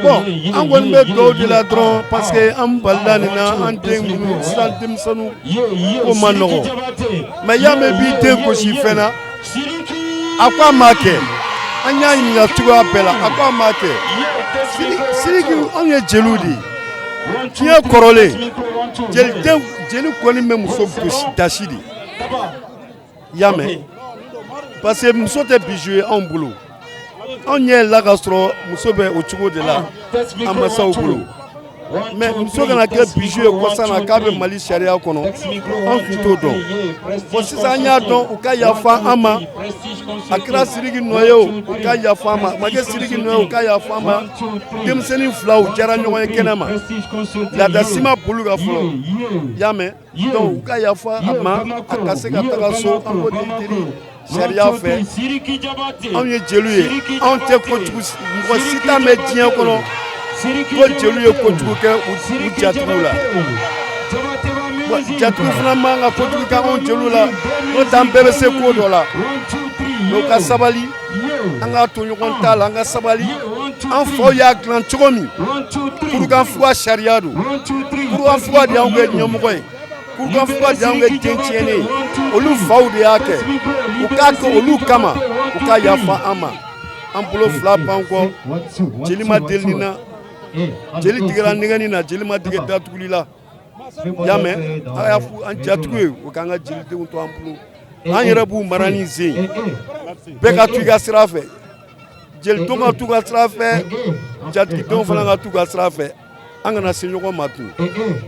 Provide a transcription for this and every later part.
bon an kɔni bɛ dɔw de la dɔrɔn parce que an balila nin na an den minnu sisan denmisɛnninw ko ma nɔgɔ mais y'a mɛn b'i den gosi fɛn na a ko a m'a kɛ an y'a ɲininka cogoya bɛɛ la a ko a m'a kɛ Sidiki anw ye jeliw de ye tiɲɛ kɔrɔlen jeli kɔni bɛ muso gosi dasi de y'a mɛn parce que muso tɛ bijou ye anw bolo anw ɲɛ la ka sɔrɔ muso bɛ o cogo de la an masaw bolo mais muso kana kɛ bijou ye kɔsa na k'a bɛ Mali sariya kɔnɔ an tun t'o dɔn bon sisan an y'a dɔn u ka yafa an ma a kɛra Sidiki nɔ ye o u ka yafa an ma a ma kɛ Sidiki nɔ ye u ka yafa an ma denmisɛnnin filaw diyara ɲɔgɔn ye kɛnɛ ma laada si ma boli ka fɔlɔ y'a mɛn donc u ka yafa a ma a ka se ka taga so an b'o diri sariya fɛ anw ye jeliw ye anw tɛ kojugu mɔgɔ si t'a mɛn diɲɛ kɔnɔ ko jeliw ye kojugu kɛ u jatigiw la jatigiw fana man ka kojugu kɛ anw jeliw la n'o tɛ an bɛɛ bɛ se ko dɔ la n'o ka sabali an k'a to ɲɔgɔn ta la an ka sabali an faw y'a dilan cogo min kurukanfuga sariya don kurukanfuga de y'anw kɛ ɲɛmɔgɔ ye kurukanfuga de y'anw kɛ den tiɲɛnen ye olu faw de y'a kɛ u k'a kɛ olu kama u ka yafa an ma an bolo fila b'an kɔ jeli ma deli nin na jeli tigɛra nɛgɛni na jeli ma tigɛ datuguli la y'a mɛn a y'a fɔ an jatigiw ye u k'an ka jelidenw to an bolo an yɛrɛ b'u mara ni sen ye bɛɛ ka t'u ka sira fɛ jelidenw ka t'u ka sira fɛ jatigidenw fana ka t'u ka sira fɛ an kana se ɲɔgɔn ma tun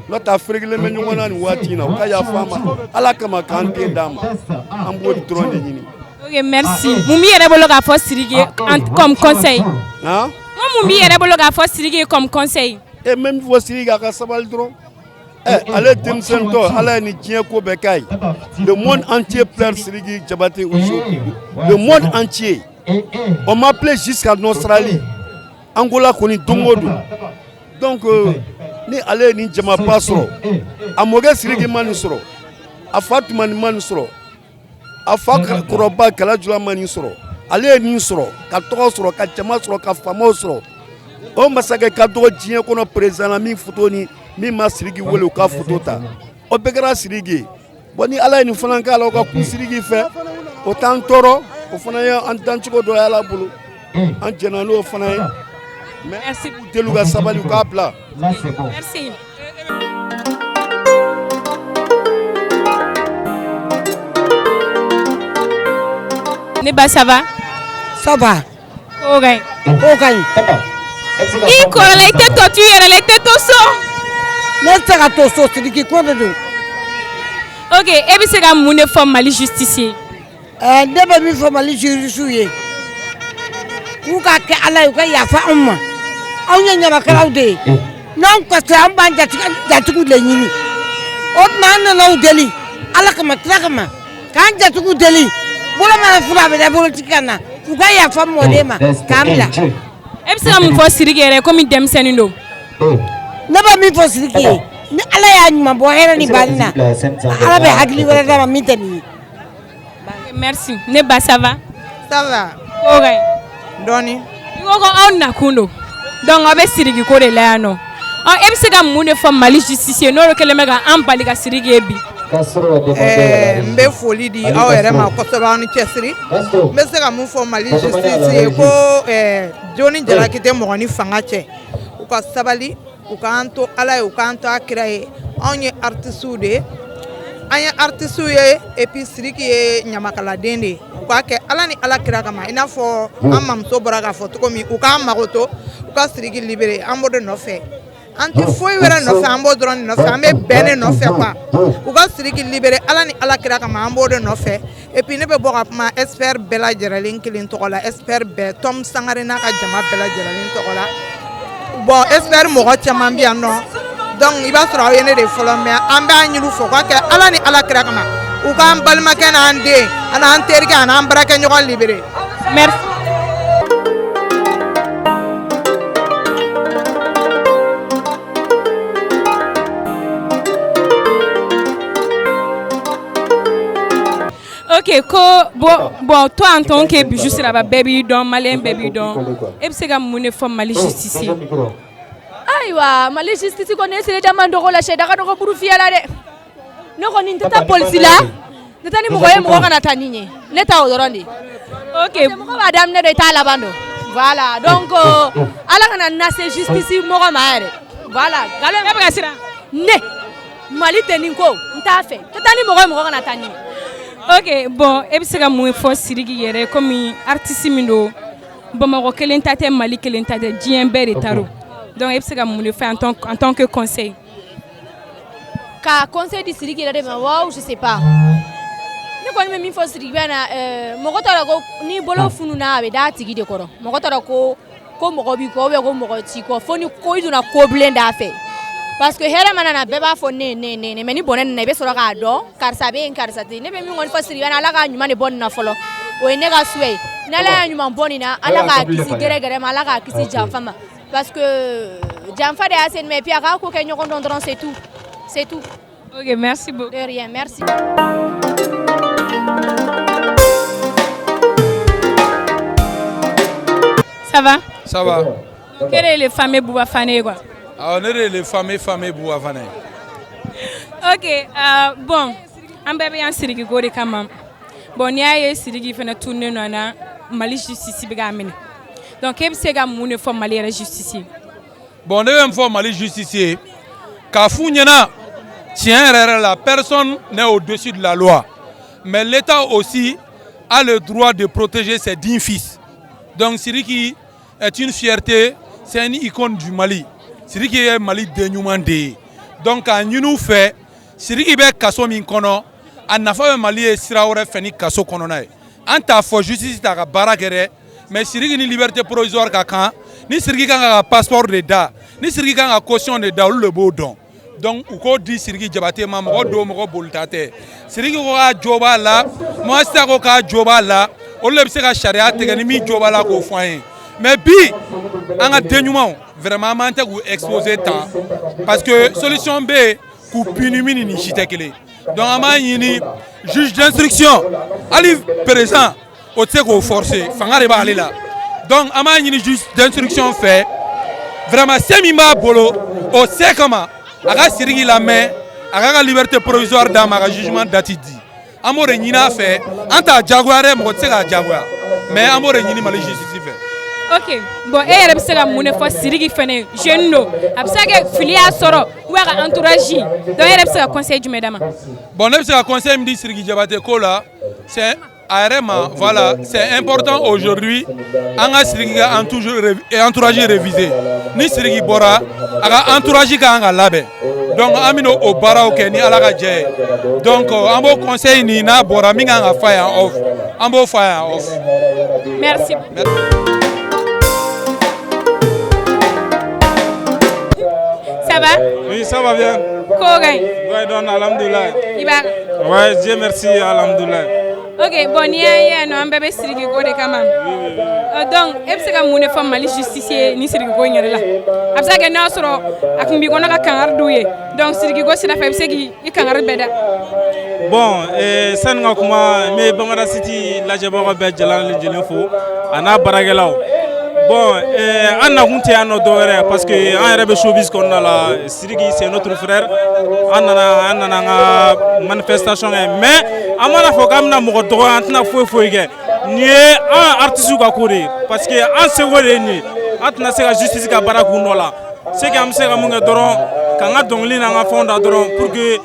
n'o tɛ a ferekelen bɛ ɲɔgɔn na nin waati in na u ka yafa an ma ala kama k'an den d'an ma an b'o dɔrɔn de ɲini. Ok, merci. Mun b'i yɛrɛ bolo k'a fɔ Sidiki comme conseil? Mun b'i yɛrɛ bolo k'a fɔ Sidiki comme conseil? Même fɔ Sidiki a ka sabali dɔrɔn. Ale denmisɛntɔ ala ye ni diɲɛ ko bɛɛ k'a ye. Le monde entier pleure Sidiki Diabaté aujourd'hui. Le monde entier. On m'appelait jusqu'à Australie. Angola kɔni don o don. Donc ni ale ye nin jamaba sɔrɔ a mɔkɛ Sidiki ma nin sɔrɔ a fa Tumani ma nin sɔrɔ a fa kɔrɔba Kalajula ma nin sɔrɔ ale ye nin sɔrɔ ka tɔgɔ sɔrɔ ka jama sɔrɔ ka faamaw sɔrɔ o masakɛ ka dɔgɔ diɲɛ kɔnɔ président la min photo ni min ma Sidiki wele u ka photo ta o bɛɛ kɛra Sidiki ye bon ni ala ye nin fana k'a la o ka kun Sidiki fɛ o t'an tɔɔrɔ o fana ye an dancogo dɔ ye ala bolo an jɛna n'o fana ye merci k'u deli ka sabali u k'a bila merci. Neba, ça va? Ça va. Ok. Ok. I kɔrɔla I tɛ to tu yɛrɛ la I tɛ to so. Ne tɛ se ka to so Sidiki ko de don. Ok, e bɛ se ka mun de fɔ Mali justicier? Ne bɛ min fɔ Mali jurisiw ye k'u ka kɛ ala ye u ka yafa anw ma anw ye ɲamakalaw de ye n'anw kasira an b'an jatigiw de ɲini o tuma an nana u deli ala kama kira kama k'an jatigiw deli bolo mana furu a bɛ da bolotigi ka na u ka yafa mɔden ma k'an bila. E bɛ se ka mun fɔ Sidiki yɛrɛ komi denmisɛnnin don? Ne bɛ min fɔ Sidiki ye ni ala y'a ɲuman bɔ hɛrɛ ni bali na ala bɛ hakili wɛrɛ d'a ma min tɛ nin ye. Merci. Neba, ça va? Ça va. Ok. Dɔɔni. I ko anw nakun don donc aw bɛ Sidiki ko de la yan nɔ e bɛ se ka mun de fɔ Mali justicier n'olu kɛlen bɛ ka an bali ka Sidiki ye bi? N bɛ foli di aw yɛrɛ ma kosɛbɛ aw ni cɛsiri n bɛ se ka mun fɔ Mali justice ye ko Joni Jalaki tɛ mɔgɔ ni fanga cɛ u ka sabali u k'an to ala ye u k'an to a kira ye anw ye artistes de ye an ye artistes ye et puis Sidiki ye ɲamakaladen de ye u k'a kɛ ala ni ala kira kama i n'a fɔ an mamuso bɔra k'a fɔ cogo min u k'an mago to u ka Sidiki libéré an b'o de nɔfɛ an tɛ foyi wɛrɛ nɔfɛ an b'o dɔrɔn de nɔfɛ an bɛ bɛn de nɔfɛ quoi u ka Sidiki libéré ala ni ala kira kama an b'o de nɔfɛ et puis ne bɛ bɔ ka kuma expert bɛɛ lajɛlen kelen tɔgɔ la expert bɛɛ Tom Sangare n'a ka jama bɛɛ lajɛlen tɔgɔ la bon expert mɔgɔ caman bɛ yan nɔ donc i b'a sɔrɔ aw ye ne de fɔlɔ mais an b'a ɲini u fɛ u ka kɛ ala ni ala kira kama u k'an balimakɛ n'an den an'an terikɛ an'an baarakɛɲɔgɔn libéré. Merci. Ok, bon, toi en tant que juste là-bas, baby don, malin baby don, et puis c'est comme mon femme Mali justice. Aïwa, Mali justice connaît c'est les demandes de relâcher, d'accord, donc pour fier là de. Nous connaissons ta police là, nous t'as dit moi on a tanigné, l'état au dorandi. Ok. Moi madame ne d'état là bando. Voilà, donc ala kana nase justice moi maire. Voilà, galère pas grâce là. Ne, Mali teninko, n't'a fait. T'as dit moi on a tanigné. Ok, bon, et puis c'est comme mon fils Siriki yere comme artiste mindo, Bamako kelen tate Mali kelen tate Djembe de Taro. Donc et puis c'est comme mon fait en tant que conseil. Ka conseil de Siriki là de waouh, je sais pas. Ne connais même fils Siriki na moko tara ko ni bolo funu na be da tigi de koro. Moko tara ko moko bi ko be ko moko ti ko foni ko iduna ko blenda fait. Parce que here manana beba fo ne mais ni bonen ne be soro ka do karsa be en karsa ti ne be mi ngon fasiri ana ala ka nyuma ne bon na folo o ne ga suwe na la nyuma boni na ala ka kisi gere ma ala ka kisi jamfama parce que jamfa de asen mais puis aka ko ke nyoko ndondron c'est tout. Ok, merci beaucoup. De rien, merci. Ça va? Ça va. Quel est le fameux Bouba Fane quoi? On est les fameux Bouba Fane. Ok, bon, on va bien Siriki Gori quand même. Bon, il y a Siriki qui fait tourner dans Mali justice bigamine. Donc, qu'est-ce que mon forme Mali justice? Bon, deuxième fois Mali justice. Kafounyana, tiens, la personne n'est au-dessus de la loi. Mais l'État aussi a le droit de protéger ses dignes fils. Donc, Siriki est une fierté, c'est une icône du Mali. Siriki est Mali dénouement. Donc, quand nous fait, Siriki be kaso min kono, a nafa Mali e sirawre feni kaso kono na. Anta fo justice ta ka barakere, mais Siriki ni liberté provisoire ka kan, ni Siriki kan ka passeport de da, ni Siriki kan ka caution de da le beau don. Donc, ou ko di Siriki Jabate ma mo do mo boltate. Siriki ko ka joba la, mo sta ko ka joba la, o le se ka sharia te ni mi joba la ko foyen. Mais bi en a dénouement vraiment manté ou exposer temps parce que solution B ku punimini ni chitekele. Donc ama yini juge d'instruction ali présent au te ko forcer fangare ba ali là. Donc ama yini juge d'instruction fait vraiment semimba bolo au sait comment aga Siriki la main aga liberté provisoire dans ma jugement datidi. Amore nyina fait anta jaguare mo te ka jaguar mais amore nyini Mali justice fait. Ok, bon, et elle se mon fois Siriki Fene, jeune no, absage filia soro, ou à entourage. Donc elle se conseil du mesdames. Bon, elle se conseil me dit Siriki Jabate Kola, c'est ARMA, voilà, c'est important aujourd'hui. Anga Siriki a entourage révisé. Ni Siriki Bora, aga entourage ka anga labe. Donc amino au bara au Kenya ala dje. Donc ambo conseil ni na Bora minga anga fire off. Ambo fire off. Merci. Ça va? Oui, ça va bien. Comment? Oui, donc, alhamdoulilah. Ouais, Dieu merci, alhamdoulilah. Ok, bon, il y a un bébé Siriki Gode quand même. Donc, est-ce que mon femme Mali justicier ni Siriki Gode là? Après que nous sommes à Kumbikona kangar doué. Donc Siriki Gode c'est la femme qui est kangar beda. Bon, ça nous a comment mais Bangara City la jabara be jalan le jelenfo ana baragelao. Bon, on a honte à nos dorés parce que on est showbiz qu'on a là. Siriki c'est notre frère. On a une manifestation mais on a fait comme na mo droit on a foi ni un artiste ka courir parce que en se voler ni atna se la justice ka baraku no là. C'est comme ça que doron quand on dongli na nga fonda doron pour que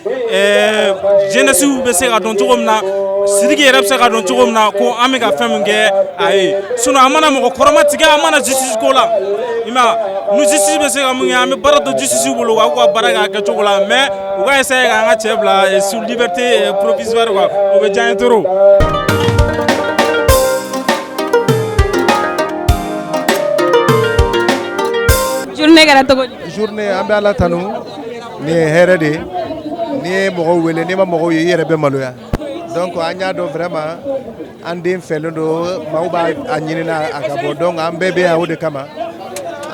jeunesse be se ka don togomna Siriki yerab se ka don togomna ko amega femnge ay sunu amana mo koroma tiga amana justice ko la ima nous justice be se ka munga ame barato justice bolo wa ko baraga ka togola mais o ga essayer ka nga chebla sous liberté provisoire quoi o be jantoro. Journée ambe ala tanu ni here de ni mogo wele ni ma mogo yere be maloya donc anya do vraiment ande felo do mauba anyini na akabo donc ambe be awde kama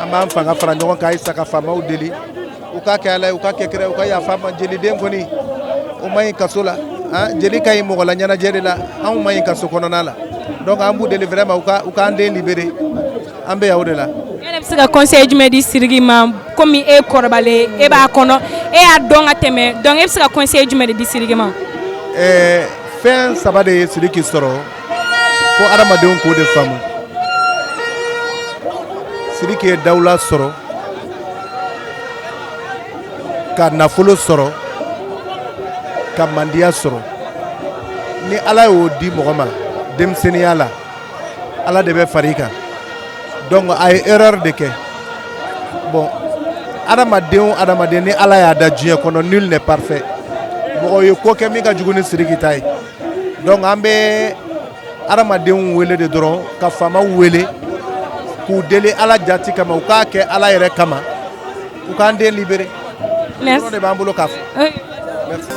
amba fanga fara nyoko kai saka fama udeli uka kala uka kekere uka ya fama jeli den koni o mai kasola jeli ka ɲi mɔgɔ la ɲɛnajɛ de la anw ma ɲi kaso kɔnɔna la donc an b'u deli vraiment u k'an den libéré an bɛ yan o de la. E yɛrɛ bɛ se ka conseil jumɛn di Sidiki ma komi e kɔrɔbalen e b'a kɔnɔ e y'a dɔn ka tɛmɛ donc e bɛ se ka conseil jumɛn de di Sidiki ma. Fɛn saba de ye Sidiki sɔrɔ fo adamadenw k'o de faamu. Sidiki ye dawula sɔrɔ ka nafolo sɔrɔ ka mandiya sɔrɔ ni Ala y'o di mɔgɔ ma denmisɛnniya la Ala de bɛ far'i kan donc a ye erreur de kɛ bon adamaden ni Ala y'a da diɲɛ kɔnɔ nul n'est parfait mɔgɔ ye ko kɛ min ka jugu ni Sidiki ta ye donc an bɛ adamadenw wele de dɔrɔn ka faamaw wele k'u deli Ala jati kama u k'a kɛ Ala yɛrɛ kama u k'an den libéré. Merci. de b'an bolo k'a fɔ. Merci.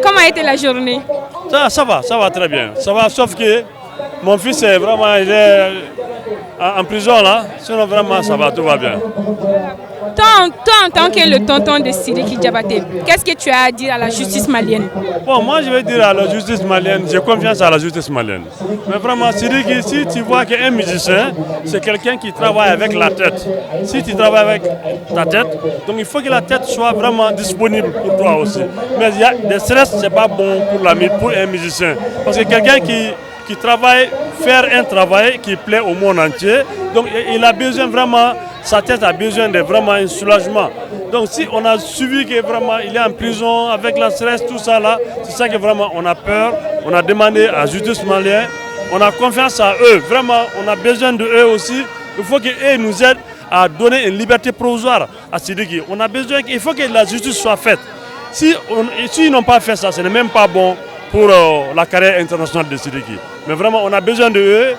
Comment a été la journée? Ça va très bien. Ça va, sauf que mon fils est vraiment il est en prison là. Sinon vraiment ça va, tout va bien. Toi, en tant que le tonton de Sidiki Diabaté, qu'est-ce que tu as à dire à la justice malienne? Bon, moi je vais dire à la justice malienne, j'ai confiance à la justice malienne. Mais vraiment, Sidiki, si tu vois qu'un musicien, c'est quelqu'un qui travaille avec la tête. Si tu travailles avec ta tête, donc il faut que la tête soit vraiment disponible pour toi aussi. Mais il y a des stress, c'est pas bon pour un musicien. Parce que quelqu'un qui travaille, faire un travail qui plaît au monde entier, donc il a besoin vraiment, sa tête a besoin de vraiment un soulagement. Donc si on a suivi que vraiment il est en prison avec la stress, tout ça là, c'est ça que vraiment on a peur, on a demandé à la justice malienne, on a confiance à eux, vraiment on a besoin de eux aussi, il faut qu'eux nous aident à donner une liberté provisoire à Sidiki. On a besoin, il faut que la justice soit faite. Si ils n'ont pas fait ça, ce n'est même pas bon pour la carrière internationale de Sidiki. Mais vraiment on a besoin de eux.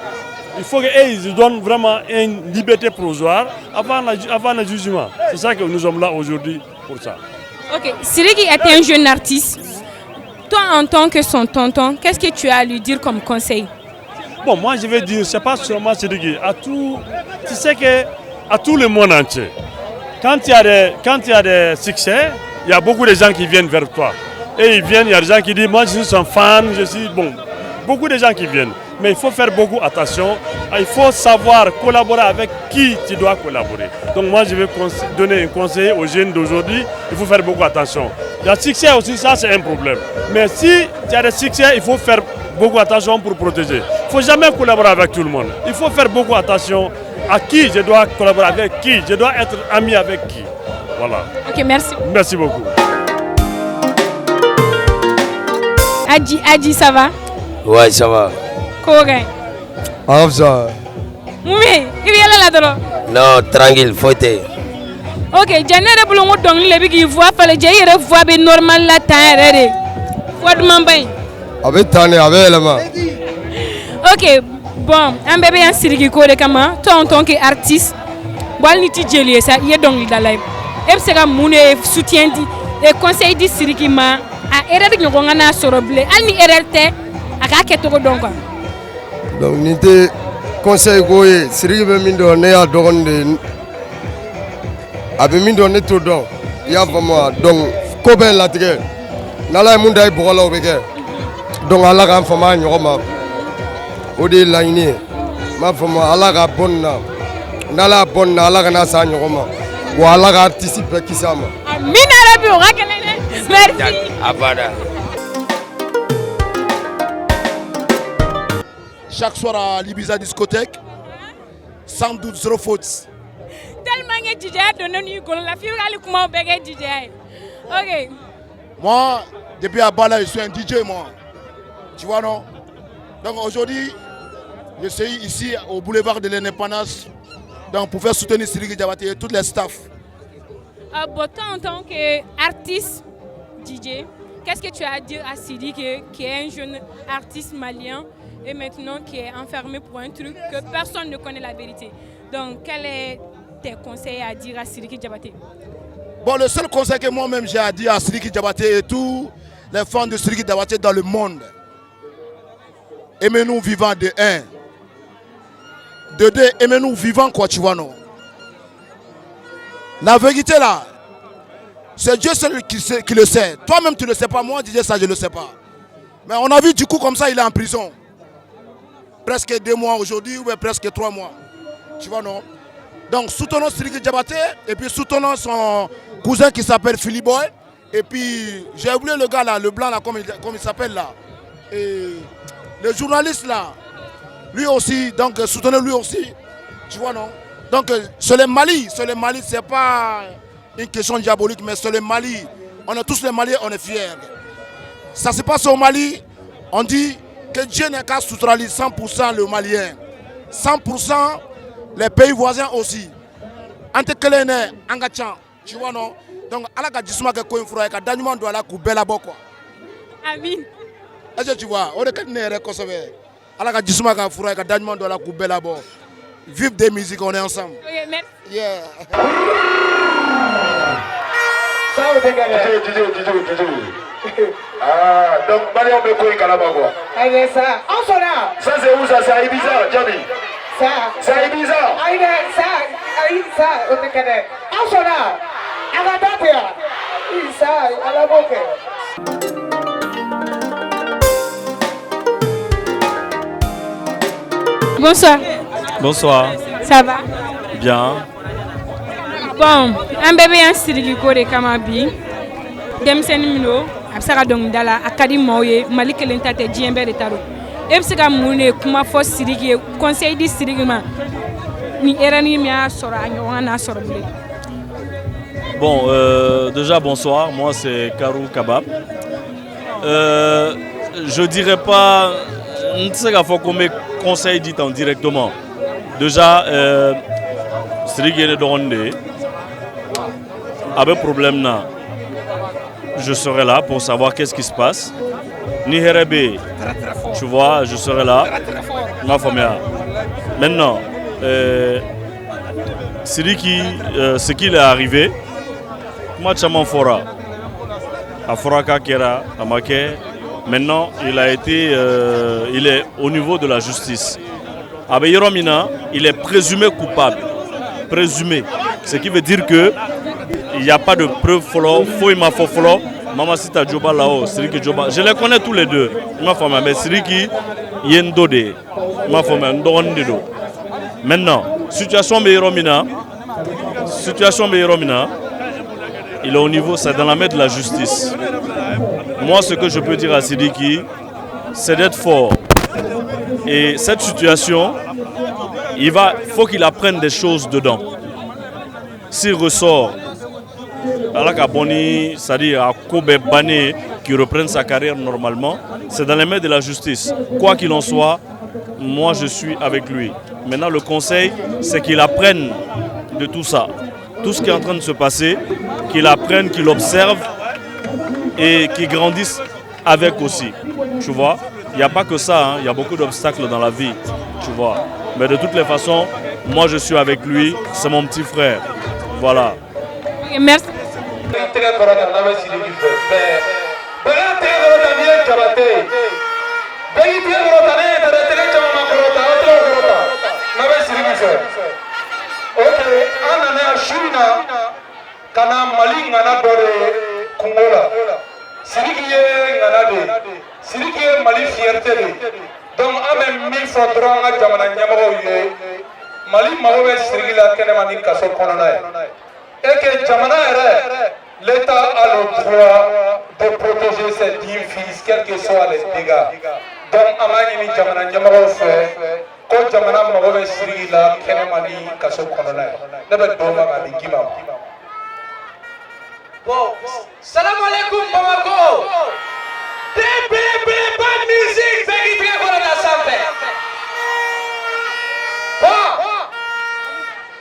Il faut qu'ils donnent vraiment une liberté provisoire avant le jugement. C'est ça que nous sommes là aujourd'hui pour ça. Ok, Sidiki est un jeune artiste. Toi, en tant que son tonton, qu'est-ce que tu as à lui dire comme conseil? Bon, moi je vais dire, c'est pas seulement Sidiki, tu sais qu'à tout le monde entier, quand il y a des succès, il y a beaucoup de gens qui viennent vers toi. Et ils viennent, il y a des gens qui disent, moi je suis un fan, je suis bon. Beaucoup de gens qui viennent. Mais il faut faire beaucoup attention. Il faut savoir collaborer avec qui tu dois collaborer. Donc moi je vais donner un conseil aux jeunes d'aujourd'hui. Il faut faire beaucoup attention. Le succès aussi, ça c'est un problème. Mais si tu as des succès, il faut faire beaucoup attention pour protéger. Il ne faut jamais collaborer avec tout le monde. Il faut faire beaucoup attention à qui je dois collaborer avec qui. Je dois être ami avec qui. Voilà. Ok, merci. Merci beaucoup. Adji, ça va? Ouais, ça va. Comment? Ah, ça. Moumi, il y a là-dedans. Non, tranquille, faut être. Ok, Janere Boulongo Dongli, les big voix, fallait dire voix normal la taille. Voix de Mambay. Avec Tane, avec la main. Ok, bon, un bébé en Sidiki Kode Kama, toi en tant qu'artiste, bon, niti Djeli, ça y est donc dans la live. Et c'est comme mon soutien et conseil de Sidiki Ma à Erek Nyongana Soroble, Alni Erete. Donc ni te conseil ko ye Sidiki bɛ min dɔn ne y'a dɔgɔnin de ye a bɛ min dɔn ne t'o dɔn i y'a faamu donc ko bɛɛ latigɛ n'Ala ye mun da i bɔgɔ la o bɛ kɛ donc Ala k'an faamu a ɲɔgɔn ma o de ye laɲini ye n b'a faamu Ala ka bɔ nin na n'Ala y'a bɔ nin na Ala kana s'a ɲɔgɔn ma wa Ala ka artiste bɛɛ kisi a ma. Amina Rabi o ka kɛnɛ dɛ. Merci. Abada. Chaque soir à l'Ibiza discothèque, sans doute zéro faute. Tellement que DJ a donné une gueule, la fille a comment bégayer DJ. Ok. Moi, depuis à Bala, je suis un DJ, moi. Tu vois, non? Donc aujourd'hui, je suis ici au boulevard de l'Indépendance pour faire soutenir Sidiki Diabaté et tous les staffs. En tant qu'artiste DJ, qu'est-ce que tu as à dire à Sidiki qui est un jeune artiste malien et maintenant qui est enfermé pour un truc que personne ne connaît la vérité? Donc, quels sont tes conseils à dire à Sidiki Diabaté? Bon, le seul conseil que moi-même j'ai à dire à Sidiki Diabaté et tous les fans de Sidiki Diabaté dans le monde, aimez-nous vivants de 1. De 2, aimez-nous vivants, quoi, tu vois, non? La vérité là, c'est Dieu seul qui le sait. Toi-même tu ne le sais pas, moi disais ça, je ne le sais pas. Mais on a vu du coup comme ça, il est en prison. Presque 2 mois aujourd'hui, ou presque 3 mois. Tu vois non? Donc soutenons Sidiki Diabaté et puis soutenons son cousin qui s'appelle Philippe Boy. Et puis j'ai oublié le gars là, le blanc là, comme il s'appelle là. Et le journaliste là, lui aussi, donc soutenez lui aussi. Tu vois non? Donc sur le Mali, c'est pas une question diabolique, mais sur le Mali, on est tous les Maliens, on est fiers. Ça se passe au Mali, on dit que Dieu n'est qu'à soutenir 100% le Malien. 100% les pays voisins aussi. Ante kelene angachan, tu vois non? Donc ala ka jisuma ke ko infra ka danuman do ala ku bela boko. Amin. Est-ce que tu vois? On est que nere kosobe. Ala ka jisuma ka fura ka danuman do ala ku bela bo. Vive des musiques, on est ensemble. Ok, merci. Yeah. Ah, donc Mario Beko et Kalabagua. Allez, ça. En son là. Ça c'est où ça? C'est à Ibiza, Johnny. Ça. C'est à Ibiza. Allez, ça, on te connaît. En son là. À la date, ça, à la boque. Bonsoir. Bonsoir. Ça va? Bien. Bon, un bébé en Sidiki Kode Kamabi. Demseni Mino, Absara Dongdala, Akadi Moye, Malik Lentate, Djembe de Taro. Ebsika Moune, Kuma Fos Sidiki, Conseil de Sidikima. Ni Erani Mia Sora, Yohana Sorble. Bon, déjà bonsoir, moi c'est Karou Kabab. Je dirais pas, ne sais pas qu'on me conseille dit en directement. Déjà, Sidiki est de avec problème là, je serai là pour savoir qu'est-ce qui se passe. Ni Herebe, tu vois, je serai là. Ma famille. Maintenant, Sidiki, ce qu'il est arrivé, moi Chaman Fora, à Foraka Kera, à Maké, maintenant il est au niveau de la justice. Avec Yoromina, il est présumé coupable. Présumé. Ce qui veut dire que il n'y a pas de preuve follow, Maman Sita Djoba là-haut, Sidiki Djoba. Je les connais tous les deux. Ma femme, mais Sidiki Yendode. Ma femme, Ndondido. Maintenant, situation Meiromina, il est au niveau, c'est dans la main de la justice. Moi, ce que je peux dire à Sidiki, c'est d'être fort. Et cette situation, il faut qu'il apprenne des choses dedans. S'il ressort, c'est-à-dire à Kobe Bané qui reprenne sa carrière normalement, c'est dans les mains de la justice. Quoi qu'il en soit, moi je suis avec lui. Maintenant le conseil, c'est qu'il apprenne de tout ça. Tout ce qui est en train de se passer, qu'il apprenne, qu'il observe et qu'il grandisse avec aussi. Tu vois, il n'y a pas que ça, hein. Il y a beaucoup d'obstacles dans la vie, tu vois. Mais de toutes les façons, moi je suis avec lui, c'est mon petit frère. Voilà. Merci. Et que Jamana, l'État a le droit de protéger ses 10 fils, quels que soient les dégâts. Donc, Amani Jamana Yamaro fait, quand Jamana Marobe Sirila, Kenemani, Kasso Konona, never Doma Gima. Bon, salam alaikum Bamako. Bonne musique, c'est qui fait la santé. Bon,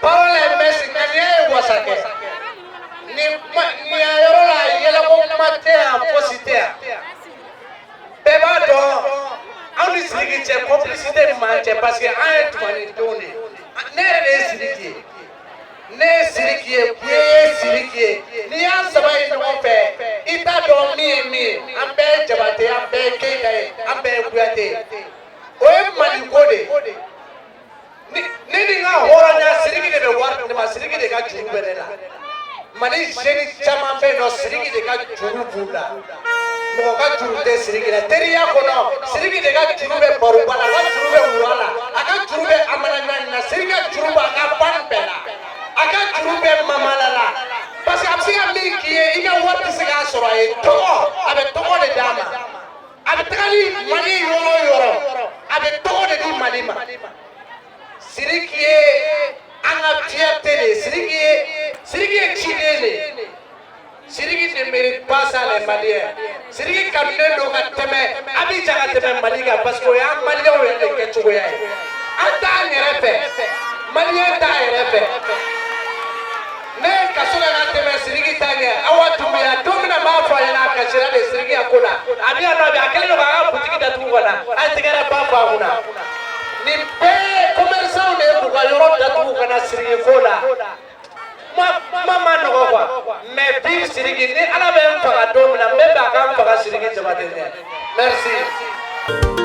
parole mexicaine ou wasake. Ni ayorola yela mo matea positea. Beba do, on est Sidiki complicité manche parce que un tourné tourné. Ne Sidiki. Ne Sidiki est Sidiki. Ni an sabai no fait. Ita do mi ambe jabate ambe keke ambe kuyate. Oye mali kode. Ni nga hora na Sidiki de war de ma Sidiki de ka jumbe la. Mali jeune caman bɛ yen nɔ Sidiki de ka juru b'u la mɔgɔ ka juru tɛ Sidiki la teriya kɔnɔ Sidiki de ka juru bɛ baroba la a ka juru bɛ wura la a ka juru bɛ amanaɲani na Sidiki ka juru b'a ka ban bɛɛ la a ka juru bɛ mamala la parce que a bɛ se ka min k'i ye i ka wari tɛ se k'a sɔrɔ a ye tɔgɔ a bɛ tɔgɔ de d'a ma a bɛ taga ni Mali yɔrɔ o yɔrɔ a bɛ tɔgɔ de di Mali ma Sidiki ye an ka fierté de ye Sidiki ye ciden de ye Sidiki ne mérite pas ça les Maliens Sidiki kanunen don ka tɛmɛ Abidjan ka tɛmɛ Mali kan parce que o y'an Maliens yɛrɛ de kɛcogoya ye an t'an yɛrɛ fɛ Malien t'a yɛrɛ fɛ ne kaso la ka tɛmɛ Sidiki ta ɲɛ Awa Dunbiya don min na n b'a fɔ a ɲɛna a kasira de Sidiki ka ko la a bɛ yan nɔ bi a kɛlen don k'a ka butigi datugu ka na a ye tɛgɛrɛ ba fɔ a kunna nin bɛɛ commerçants de ye k'u ka yɔrɔ datugu ka na Sidiki ko la kuma ma nɔgɔ quoi mais vive Sidiki ni Ala bɛ n faga don min na n bɛ fɛ a ka n faga Sidiki Jabate ɲɛ merci.